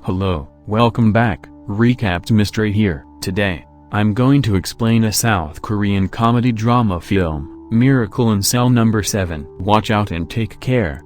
Hello, welcome back, Recapped Mystery here. Today, I'm going to explain a South Korean comedy drama film, Miracle in Cell Number 7. Watch out and take care.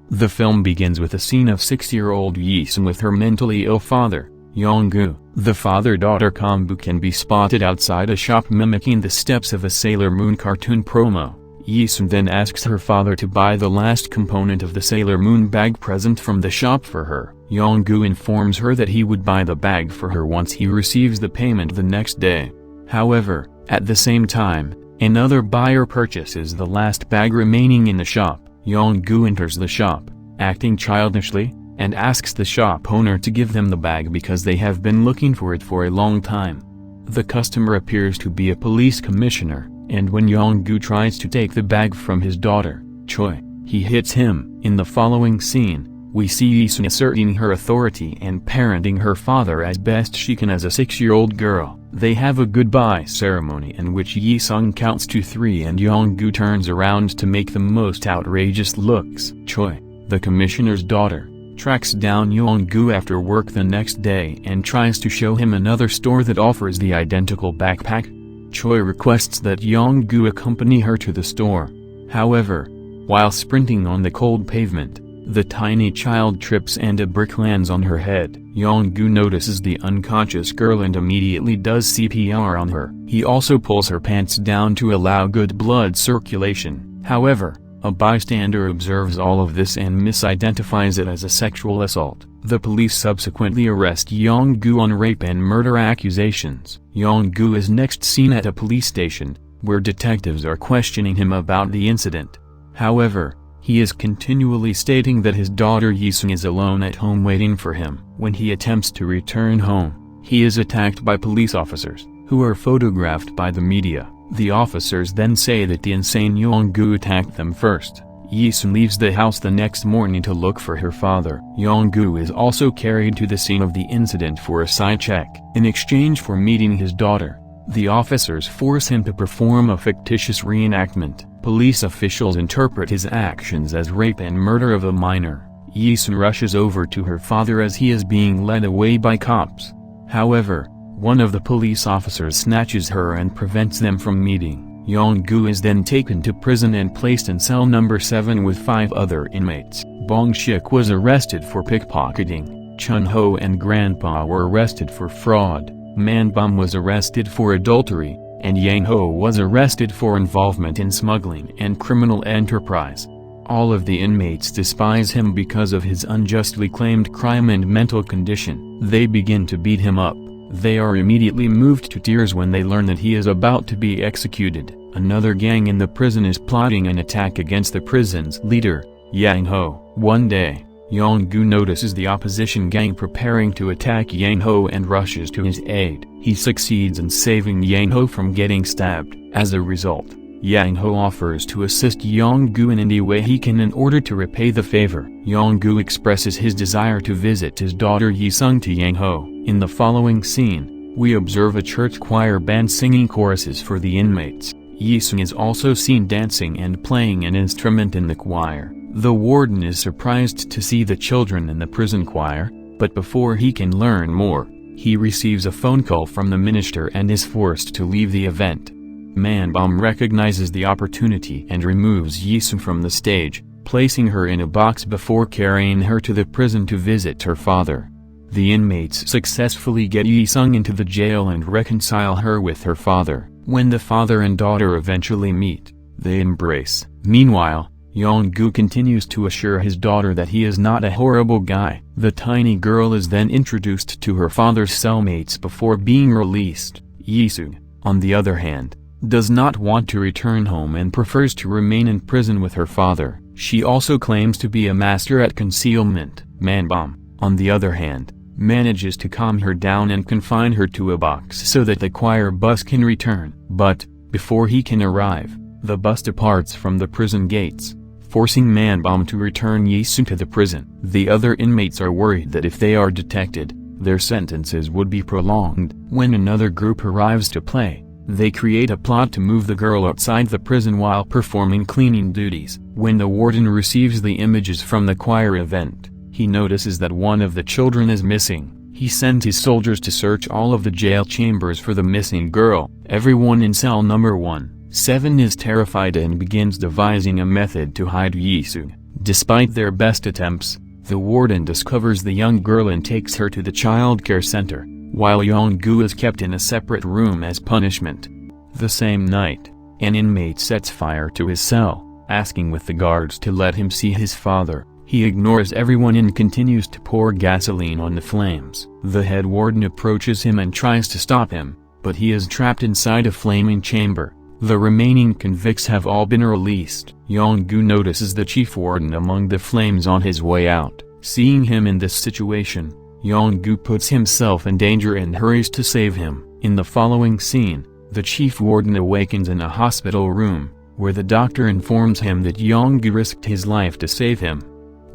The film begins with a scene of 6-year-old Yi-sun with her mentally ill father, Yong-gu. The father-daughter combo can be spotted outside a shop mimicking the steps of a Sailor Moon cartoon promo. Yi-sun then asks her father to buy the last component of the Sailor Moon bag present from the shop for her. Yong-gu informs her that he would buy the bag for her once he receives the payment the next day. However, at the same time, another buyer purchases the last bag remaining in the shop. Yong-gu enters the shop, acting childishly, and asks the shop owner to give them the bag because they have been looking for it for a long time. The customer appears to be a police commissioner, and when Yong-gu tries to take the bag from his daughter, Choi, he hits him. In the following scene, we see Yi-sun asserting her authority and parenting her father as best she can as a 6-year-old girl. They have a goodbye ceremony in which Yi-sun counts to 3 and Yong-gu turns around to make the most outrageous looks. Choi, the commissioner's daughter, tracks down Yong-gu after work the next day and tries to show him another store that offers the identical backpack. Choi requests that Yong-gu accompany her to the store. However, while sprinting on the cold pavement, the tiny child trips and a brick lands on her head. Yong-gu notices the unconscious girl and immediately does CPR on her. He also pulls her pants down to allow good blood circulation. However, a bystander observes all of this and misidentifies it as a sexual assault. The police subsequently arrest Yong-gu on rape and murder accusations. Yong-gu is next seen at a police station, where detectives are questioning him about the incident. However, he is continually stating that his daughter Yi-sun is alone at home waiting for him. When he attempts to return home, he is attacked by police officers, who are photographed by the media. The officers then say that the insane Yong-gu attacked them first. Yi-sun leaves the house the next morning to look for her father. Yong-gu is also carried to the scene of the incident for a side check. In exchange for meeting his daughter, the officers force him to perform a fictitious reenactment. Police officials interpret his actions as rape and murder of a minor. Yi-sun rushes over to her father as he is being led away by cops. However, one of the police officers snatches her and prevents them from meeting. Yong-gu is then taken to prison and placed in cell number 7 with 5 other inmates. Bong-shik was arrested for pickpocketing. Chun-ho and Grandpa were arrested for fraud. Man-bum was arrested for adultery, and Yang-ho was arrested for involvement in smuggling and criminal enterprise. All of the inmates despise him because of his unjustly claimed crime and mental condition. They begin to beat him up. They are immediately moved to tears when they learn that he is about to be executed. Another gang in the prison is plotting an attack against the prison's leader, Yang-ho. One day, Yong-gu notices the opposition gang preparing to attack Yang-ho and rushes to his aid. He succeeds in saving Yang-ho from getting stabbed. As a result, Yang-ho offers to assist Yong-gu in any way he can in order to repay the favor. Yong-gu expresses his desire to visit his daughter Yi-sun to Yang-ho. In the following scene, we observe a church choir band singing choruses for the inmates. Yi-sun is also seen dancing and playing an instrument in the choir. The warden is surprised to see the children in the prison choir, but before he can learn more, he receives a phone call from the minister and is forced to leave the event. Man-bum recognizes the opportunity and removes Yi-sun from the stage, placing her in a box before carrying her to the prison to visit her father. The inmates successfully get Yi-sun into the jail and reconcile her with her father. When the father and daughter eventually meet, they embrace. Meanwhile, Yong-gu continues to assure his daughter that he is not a horrible guy. The tiny girl is then introduced to her father's cellmates before being released. Yi-sun, on the other hand, does not want to return home and prefers to remain in prison with her father. She also claims to be a master at concealment. Man-bum, on the other hand, manages to calm her down and confine her to a box so that the choir bus can return. But, before he can arrive, the bus departs from the prison gates, forcing Man-bum to return Yi-sun to the prison. The other inmates are worried that if they are detected, their sentences would be prolonged. When another group arrives to play, they create a plot to move the girl outside the prison while performing cleaning duties. When the warden receives the images from the choir event, He notices that one of the children is missing. He sends his soldiers to search all of the jail chambers for the missing girl. Everyone in cell number 1-7 is terrified and begins devising a method to hide Yi-sung. Despite their best attempts, the warden discovers the young girl and takes her to the child care center, while Yong-gu is kept in a separate room as punishment. The same night, an inmate sets fire to his cell, asking with the guards to let him see his father. He ignores everyone and continues to pour gasoline on the flames. The head warden approaches him and tries to stop him, but he is trapped inside a flaming chamber. The remaining convicts have all been released. Yong-gu notices the chief warden among the flames on his way out. Seeing him in this situation, Yong-gu puts himself in danger and hurries to save him. In the following scene, the chief warden awakens in a hospital room, where the doctor informs him that Yong-gu risked his life to save him.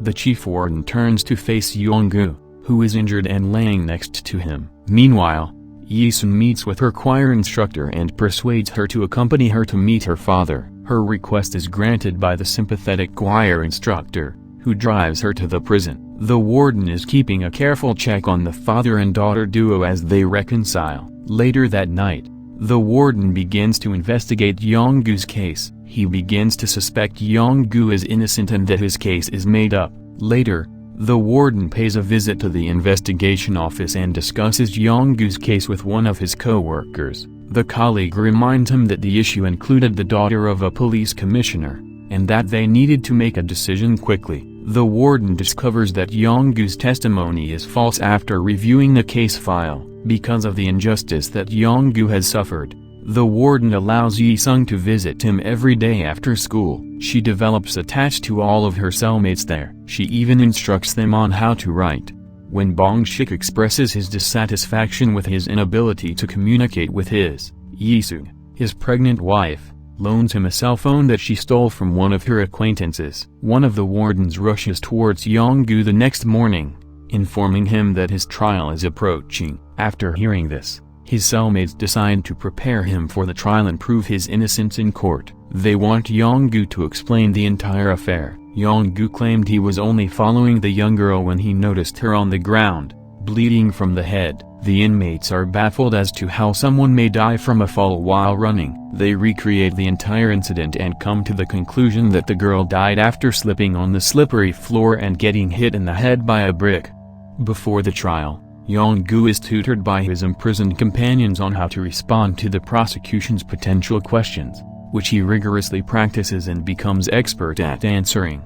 The chief warden turns to face Yong-gu, who is injured and laying next to him. Meanwhile, Yi-sung meets with her choir instructor and persuades her to accompany her to meet her father. Her request is granted by the sympathetic choir instructor, who drives her to the prison. The warden is keeping a careful check on the father and daughter duo as they reconcile. Later that night, the warden begins to investigate Yong-gu's case. He begins to suspect Yong-gu is innocent and that his case is made up. Later, the warden pays a visit to the investigation office and discusses Yong-gu's case with one of his co-workers. The colleague reminds him that the issue included the daughter of a police commissioner, and that they needed to make a decision quickly. The warden discovers that Yong-gu's testimony is false after reviewing the case file. Because of the injustice that Yong-gu has suffered, the warden allows Yi-sung to visit him every day after school. She develops attached to all of her cellmates there. She even instructs them on how to write. When Bong-shik expresses his dissatisfaction with his inability to communicate with his, Yi-sung, his pregnant wife, loans him a cell phone that she stole from one of her acquaintances. One of the wardens rushes towards Yong-gu the next morning, informing him that his trial is approaching. After hearing this, his cellmates decide to prepare him for the trial and prove his innocence in court. They want Yong-gu to explain the entire affair. Yong-gu claimed he was only following the young girl when he noticed her on the ground, bleeding from the head. The inmates are baffled as to how someone may die from a fall while running. They recreate the entire incident and come to the conclusion that the girl died after slipping on the slippery floor and getting hit in the head by a brick. Before the trial, Yong-gu is tutored by his imprisoned companions on how to respond to the prosecution's potential questions, which he rigorously practices and becomes expert at answering.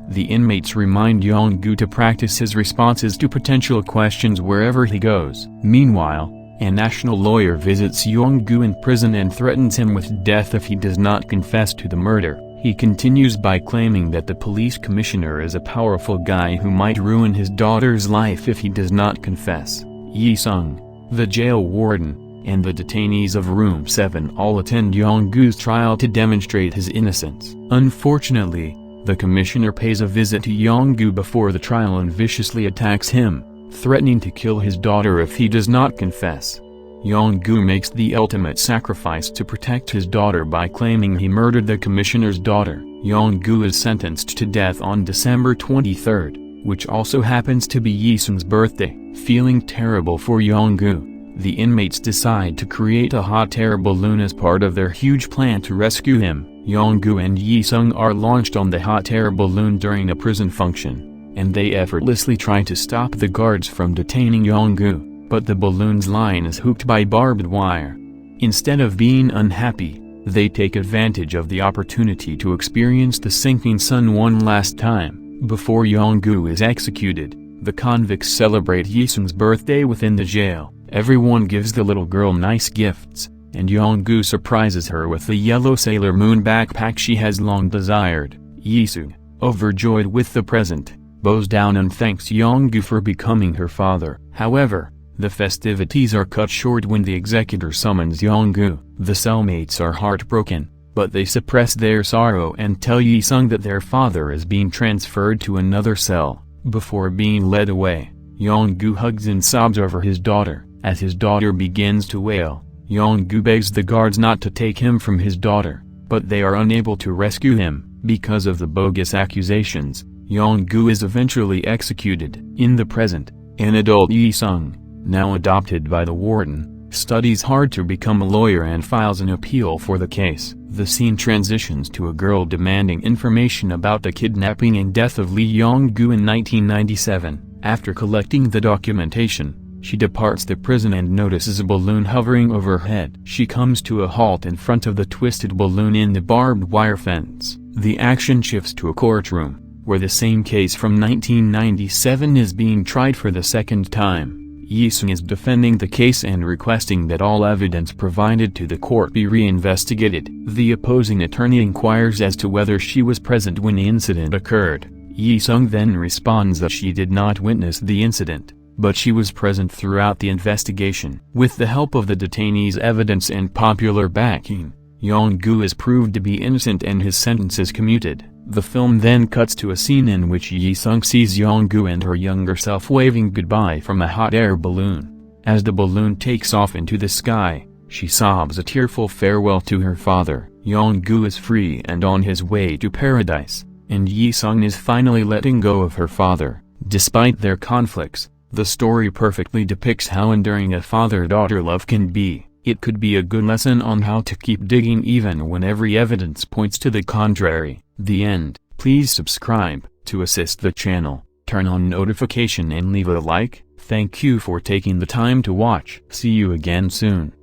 The inmates remind Yong-gu to practice his responses to potential questions wherever he goes. Meanwhile, a national lawyer visits Yong-gu in prison and threatens him with death if he does not confess to the murder. He continues by claiming that the police commissioner is a powerful guy who might ruin his daughter's life if he does not confess. Yi-sung, the jail warden, and the detainees of Room 7 all attend Yong-gu's trial to demonstrate his innocence. Unfortunately, the commissioner pays a visit to Yong-gu before the trial and viciously attacks him, threatening to kill his daughter if he does not confess. Yong-gu makes the ultimate sacrifice to protect his daughter by claiming he murdered the commissioner's daughter. Yong-gu is sentenced to death on December 23, which also happens to be Yi-sung's birthday. Feeling terrible for Yong-gu, the inmates decide to create a hot air balloon as part of their huge plan to rescue him. Yong-gu and Yi-sung are launched on the hot air balloon during a prison function, and they effortlessly try to stop the guards from detaining Yong-gu. But the balloon's line is hooked by barbed wire. Instead of being unhappy, they take advantage of the opportunity to experience the sinking sun one last time. Before Yong-gu is executed, the convicts celebrate Yi-sung's birthday within the jail. Everyone gives the little girl nice gifts, and Yong-gu surprises her with the yellow Sailor Moon backpack she has long desired. Yi-sung, overjoyed with the present, bows down and thanks Yong-gu for becoming her father. However, the festivities are cut short when the executor summons Yong-gu. The cellmates are heartbroken, but they suppress their sorrow and tell Yi-sung that their father is being transferred to another cell. Before being led away, Yong-gu hugs and sobs over his daughter. As his daughter begins to wail, Yong-gu begs the guards not to take him from his daughter, but they are unable to rescue him. Because of the bogus accusations, Yong-gu is eventually executed. In the present, an adult Yi-sung, now adopted by the warden, studies hard to become a lawyer and files an appeal for the case. The scene transitions to a girl demanding information about the kidnapping and death of Lee Yong-gu in 1997. After collecting the documentation, she departs the prison and notices a balloon hovering overhead. She comes to a halt in front of the twisted balloon in the barbed wire fence. The action shifts to a courtroom, where the same case from 1997 is being tried for the second time. Yi-sung is defending the case and requesting that all evidence provided to the court be reinvestigated. The opposing attorney inquires as to whether she was present when the incident occurred. Yi-sung then responds that she did not witness the incident, but she was present throughout the investigation. With the help of the detainee's evidence and popular backing, Yong-gu is proved to be innocent and his sentence is commuted. The film then cuts to a scene in which Yi-sung sees Yong-gu and her younger self waving goodbye from a hot air balloon. As the balloon takes off into the sky, she sobs a tearful farewell to her father. Yong-gu is free and on his way to paradise, and Yi-sung is finally letting go of her father. Despite their conflicts, the story perfectly depicts how enduring a father-daughter love can be. It could be a good lesson on how to keep digging even when every evidence points to the contrary. The end. Please subscribe to assist the channel, turn on notification and leave a like. Thank you for taking the time to watch. See you again soon.